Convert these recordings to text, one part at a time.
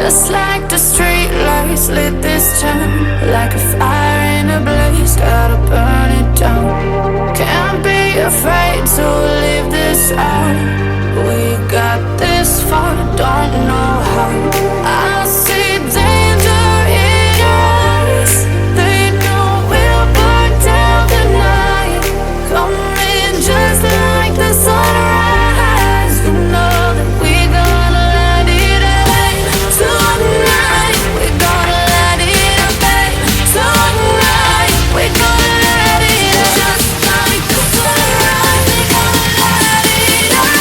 Just like the street lights lit this town, like a fire in a blaze, gotta burn it down. Can't be afraid to leave this out. We got this far, don't know how. I see danger in your eyes. They know we'll burn down the night. Coming just like the sunrise. You know that we gonna let it rain. Tonight we gonna let it rain. Tonight we gonna let it rain. Just like the sunrise, we gonna let it rain.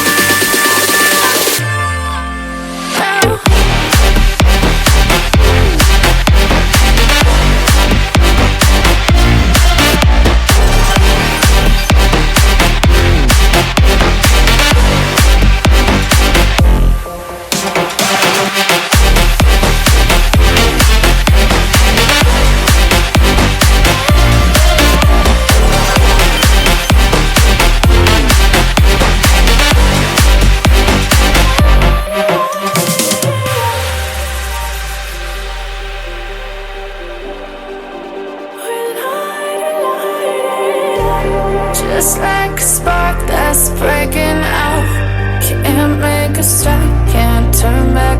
Just like a spark that's breaking out. Can't make a stop, can't turn back